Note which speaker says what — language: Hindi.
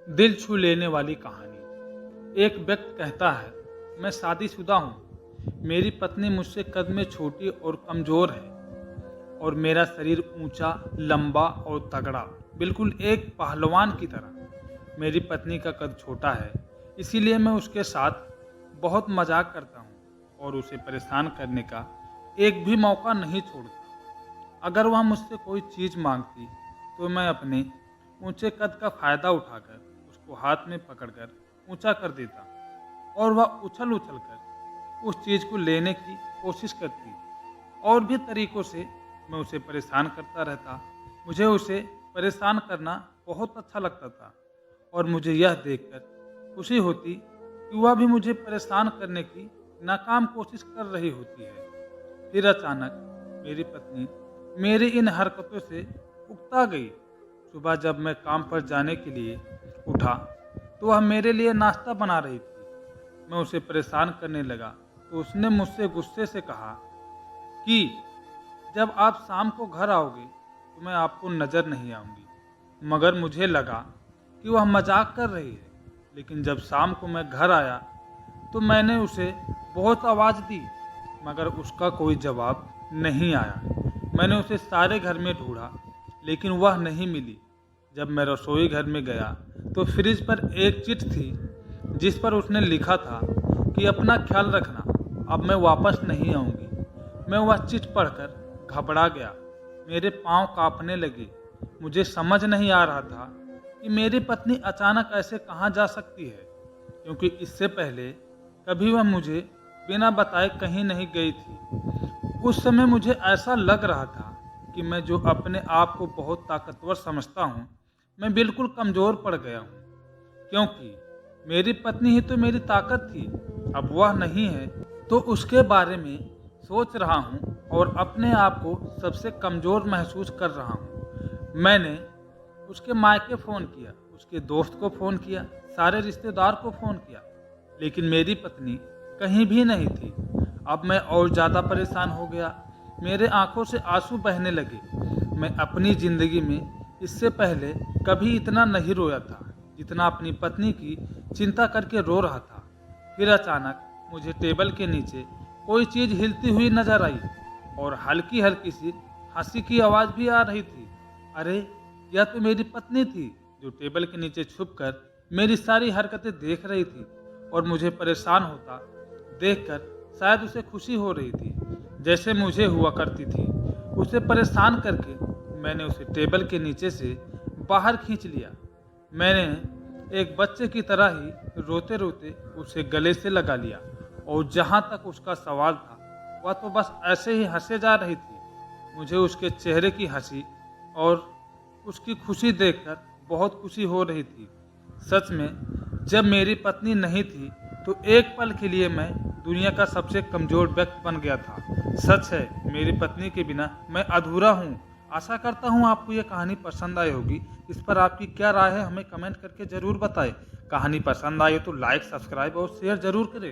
Speaker 1: दिल छू लेने वाली कहानी। एक व्यक्ति कहता है, मैं शादीशुदा हूँ। मेरी पत्नी मुझसे कद में छोटी और कमज़ोर है और मेरा शरीर ऊंचा, लंबा और तगड़ा, बिल्कुल एक पहलवान की तरह। मेरी पत्नी का कद छोटा है, इसीलिए मैं उसके साथ बहुत मजाक करता हूँ और उसे परेशान करने का एक भी मौका नहीं छोड़ता। अगर वह मुझसे कोई चीज़ मांगती तो मैं अपने ऊंचे कद का फ़ायदा उठाकर उसको हाथ में पकड़कर ऊंचा कर देता और वह उछल उछल कर उस चीज़ को लेने की कोशिश करती। और भी तरीक़ों से मैं उसे परेशान करता रहता। मुझे उसे परेशान करना बहुत अच्छा लगता था और मुझे यह देखकर खुशी होती कि वह भी मुझे परेशान करने की नाकाम कोशिश कर रही होती है। फिर अचानक मेरी पत्नी मेरी इन हरकतों से उकता गई। सुबह जब मैं काम पर जाने के लिए उठा तो वह मेरे लिए नाश्ता बना रही थी। मैं उसे परेशान करने लगा तो उसने मुझसे गुस्से से कहा कि जब आप शाम को घर आओगे तो मैं आपको नज़र नहीं आऊँगी। मगर मुझे लगा कि वह मजाक कर रही है। लेकिन जब शाम को मैं घर आया तो मैंने उसे बहुत आवाज़ दी, मगर उसका कोई जवाब नहीं आया। मैंने उसे सारे घर में ढूंढा लेकिन वह नहीं मिली। जब मैं रसोई घर में गया तो फ्रिज पर एक चिट्ठी थी जिस पर उसने लिखा था कि अपना ख्याल रखना, अब मैं वापस नहीं आऊँगी। मैं वह चिट्ठी पढ़कर घबरा गया। मेरे पाँव कांपने लगे। मुझे समझ नहीं आ रहा था कि मेरी पत्नी अचानक ऐसे कहाँ जा सकती है, क्योंकि इससे पहले कभी वह मुझे बिना बताए कहीं नहीं गई थी। उस समय मुझे ऐसा लग रहा था कि मैं जो अपने आप को बहुत ताकतवर समझता हूँ, मैं बिल्कुल कमज़ोर पड़ गया हूँ, क्योंकि मेरी पत्नी ही तो मेरी ताकत थी। अब वह नहीं है तो उसके बारे में सोच रहा हूँ और अपने आप को सबसे कमज़ोर महसूस कर रहा हूँ। मैंने उसके मायके फ़ोन किया, उसके दोस्त को फ़ोन किया, सारे रिश्तेदार को फ़ोन किया, लेकिन मेरी पत्नी कहीं भी नहीं थी। अब मैं और ज़्यादा परेशान हो गया। मेरे आंखों से आंसू बहने लगे। मैं अपनी ज़िंदगी में इससे पहले कभी इतना नहीं रोया था जितना अपनी पत्नी की चिंता करके रो रहा था। फिर अचानक मुझे टेबल के नीचे कोई चीज़ हिलती हुई नजर आई और हल्की हल्की सी हंसी की आवाज़ भी आ रही थी। अरे, यह तो मेरी पत्नी थी जो टेबल के नीचे छुपकर मेरी सारी हरकतें देख रही थी और मुझे परेशान होता देखकर शायद उसे खुशी हो रही थी, जैसे मुझे हुआ करती थी। उसे परेशान करके मैंने उसे टेबल के नीचे से बाहर खींच लिया। मैंने एक बच्चे की तरह ही रोते रोते उसे गले से लगा लिया और जहाँ तक उसका सवाल था वह तो बस ऐसे ही हंसे जा रही थी। मुझे उसके चेहरे की हंसी और उसकी खुशी देखकर बहुत खुशी हो रही थी। सच में जब मेरी पत्नी नहीं थी तो एक पल के लिए मैं दुनिया का सबसे कमज़ोर व्यक्ति बन गया था। सच है, मेरी पत्नी के बिना मैं अधूरा हूँ। आशा करता हूँ आपको ये कहानी पसंद आई होगी। इस पर आपकी क्या राय है हमें कमेंट करके ज़रूर बताएं। कहानी पसंद आई हो तो लाइक, सब्सक्राइब और शेयर ज़रूर करें।